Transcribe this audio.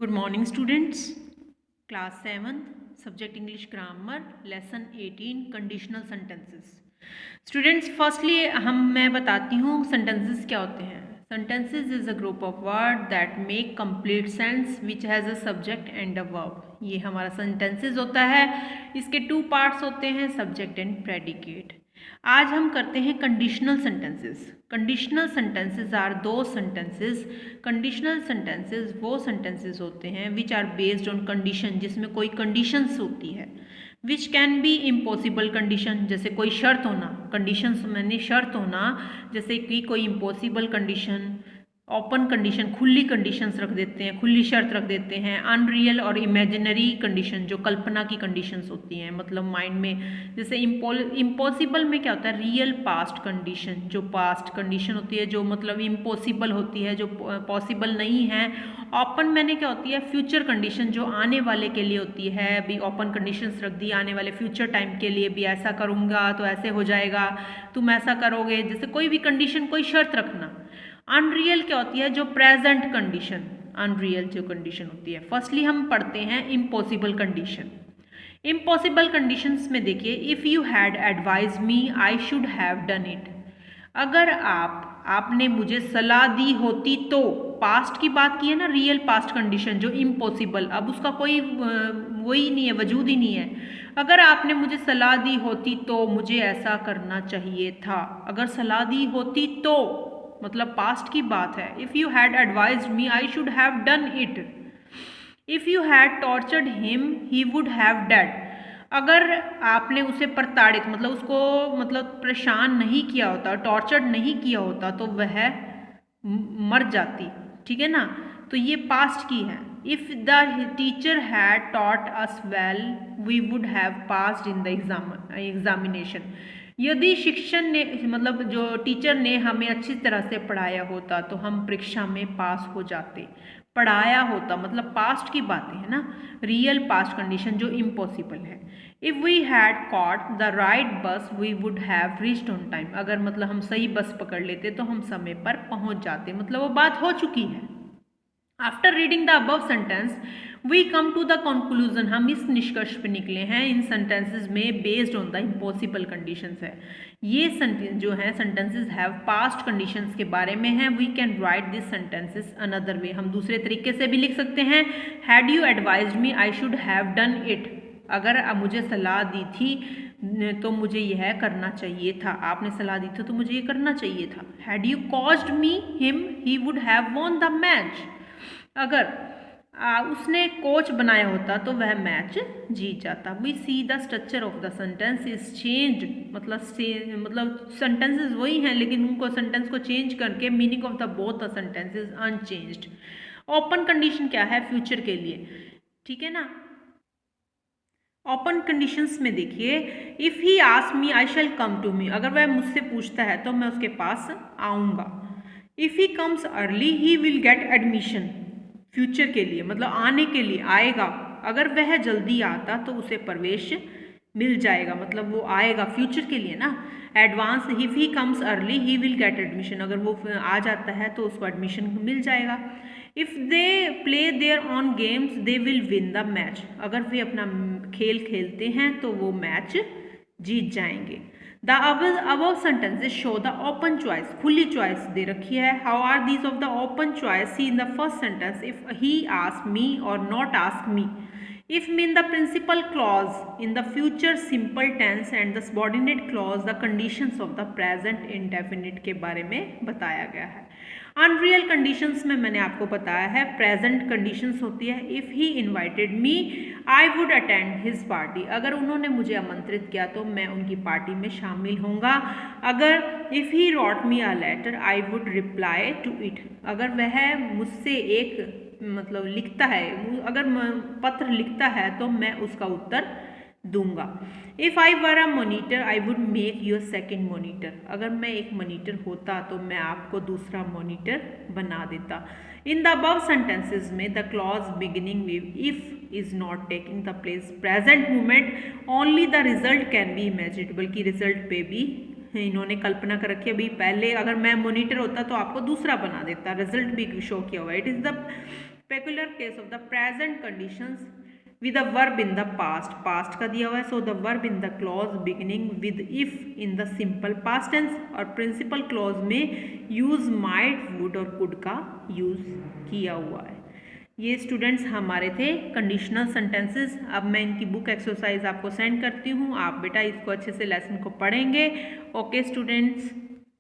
Good morning, students. Class 7, Subject English Grammar, Lesson 18, Conditional Sentences. Students, firstly मैं बताती हूँ sentences क्या होते हैं. Sentences is a group of words that make complete sense which has a subject and a verb. ये हमारा sentences होता है. इसके two parts होते हैं, subject and predicate. आज हम करते हैं conditional sentences. Conditional sentences are दो सेंटेंसेस. कंडीशनल सेंटेंसेस वो सेंटेंसेस होते हैं which are based on condition, जिसमें कोई कंडीशंस होती है. Which can be impossible condition, जैसे कोई शर्त होना. कंडीशंस मैंने शर्त होना, जैसे कि कोई इम्पॉसिबल कंडीशन, ओपन कंडीशन, खुली कंडीशंस रख देते हैं, खुली शर्त रख देते हैं. अनरियल और इमेजिनरी कंडीशन, जो कल्पना की कंडीशंस होती हैं, मतलब माइंड में. जैसे इम्पॉसिबल में क्या होता है, रियल पास्ट कंडीशन, जो पास्ट कंडीशन होती है, जो मतलब इम्पॉसिबल होती है, जो पॉसिबल नहीं है. ओपन मैंने क्या होती है, फ्यूचर कंडीशन, जो आने वाले के लिए होती है. भी ओपन कंडीशंस रख दी, आने वाले फ्यूचर टाइम के लिए भी, ऐसा करूँगा तो ऐसे हो जाएगा, तुम ऐसा करोगे, जैसे कोई भी कंडीशन, कोई शर्त रखना. अनरियल क्या होती है, जो प्रेजेंट कंडीशन, अनरियल जो कंडीशन होती है. फर्स्टली हम पढ़ते हैं इम्पॉसिबल कंडीशन. इम्पॉसिबल कंडीशंस में देखिए, if you had advise me I should have done it. अगर आपने मुझे सलाह दी होती तो, पास्ट की बात की है ना, रियल पास्ट कंडीशन जो इम्पॉसिबल, अब उसका कोई वही नहीं है, वजूद ही नहीं है. अगर आपने मुझे सलाह दी होती तो मुझे ऐसा करना चाहिए था. अगर सलाह दी होती तो मतलब पास्ट की बात है. If you had advised me I should have done it. If you had tortured him he would have dead. अगर आपने उसे प्रताड़ित, मतलब उसको मतलब परेशान नहीं किया होता, टॉर्चर्ड नहीं किया होता, तो वह मर जाती. ठीक है ना, तो ये पास्ट की है. If the teacher had taught us well we would have passed in the examination. यदि शिक्षक ने, मतलब जो टीचर ने हमें अच्छी तरह से पढ़ाया होता तो हम परीक्षा में पास हो जाते. पढ़ाया होता मतलब पास्ट की बातें है ना, रियल पास्ट कंडीशन जो इम्पॉसिबल है. If we had caught the right bus we would have reached on time. अगर मतलब हम सही बस पकड़ लेते तो हम समय पर पहुंच जाते, मतलब वो बात हो चुकी है. After reading the above sentence we come to the conclusion. हम इस निष्कर्ष पे निकले हैं इन सेंटेंसेस में based on the impossible conditions है. ये सेंटेंस जो है, सेंटेंसेस हैव पास्ट कंडीशंस के बारे में है. We can write this sentences another way. हम दूसरे तरीके से भी लिख सकते हैं. Had you advised me I should have done it. अगर मुझे सलाह दी थी तो मुझे यह करना चाहिए था. आपने सलाह दी थी तो मुझे ये करना चाहिए था. Had you caused me him he would have won the match. अगर उसने कोच बनाया होता तो वह मैच जीत जाता. We see the structure of the sentence is changed. मतलब सेंटेंसेस वही हैं लेकिन उनको सेंटेंस को चेंज करके meaning of the both the sentences unchanged. Open condition क्या है, फ्यूचर के लिए. ठीक है ना. ओपन कंडीशंस में देखिए, if he ask me I shall come to me. अगर वह मुझसे पूछता है तो मैं उसके पास आऊँगा. If he comes early he will get admission. Future के लिए मतलब आने के लिए, आएगा. अगर वह जल्दी आता तो उसे प्रवेश मिल जाएगा, मतलब वो आएगा फ्यूचर के लिए ना. Advance, if he comes early he will get admission. अगर वो आ जाता है तो उसको एडमिशन मिल जाएगा. If they play their own games they will win the match. अगर वे अपना खेल खेलते हैं तो वो मैच जीत जाएंगे. The above sentences show the open choice. खुली चॉइस दे रखी है. How are these of the open choice? See in the first sentence, if he ask me or not ask me. If mean the principal clause in the future simple tense and the subordinate clause the conditions of the present indefinite के बारे में बताया गया है. Unreal conditions में मैंने आपको बताया है प्रेजेंट कंडीशंस होती है. If he invited me I would attend his party. अगर उन्होंने मुझे आमंत्रित किया तो मैं उनकी पार्टी में शामिल होऊंगा. अगर if he wrote me a letter I would reply to it. अगर वह मुझसे एक मतलब लिखता है, अगर पत्र लिखता है तो मैं उसका उत्तर दूंगा. If I were a monitor I would make you a second monitor. अगर मैं एक मोनीटर होता तो मैं आपको दूसरा मोनीटर बना देता. इन द अबव सेंटेंसेस में the clause beginning with if is not taking the place present moment only the result can be imaginable. बल्कि रिजल्ट पे भी इन्होंने कल्पना कर रखी है. अभी पहले अगर मैं मोनीटर होता तो आपको दूसरा बना देता, रिजल्ट भी शो किया हुआ. It is the peculiar case of the present conditions with a verb in the past, past का दिया हुआ है, so the verb in the clause beginning with if in the simple past tense, और principal clause में use might, would और could का use किया हुआ है। ये स्टूडेंट्स हमारे थे कंडीशनल सेंटेंसेस। अब मैं इनकी बुक एक्सरसाइज आपको सेंड करती हूँ, आप बेटा इसको अच्छे से लेसन को पढ़ेंगे। Okay students.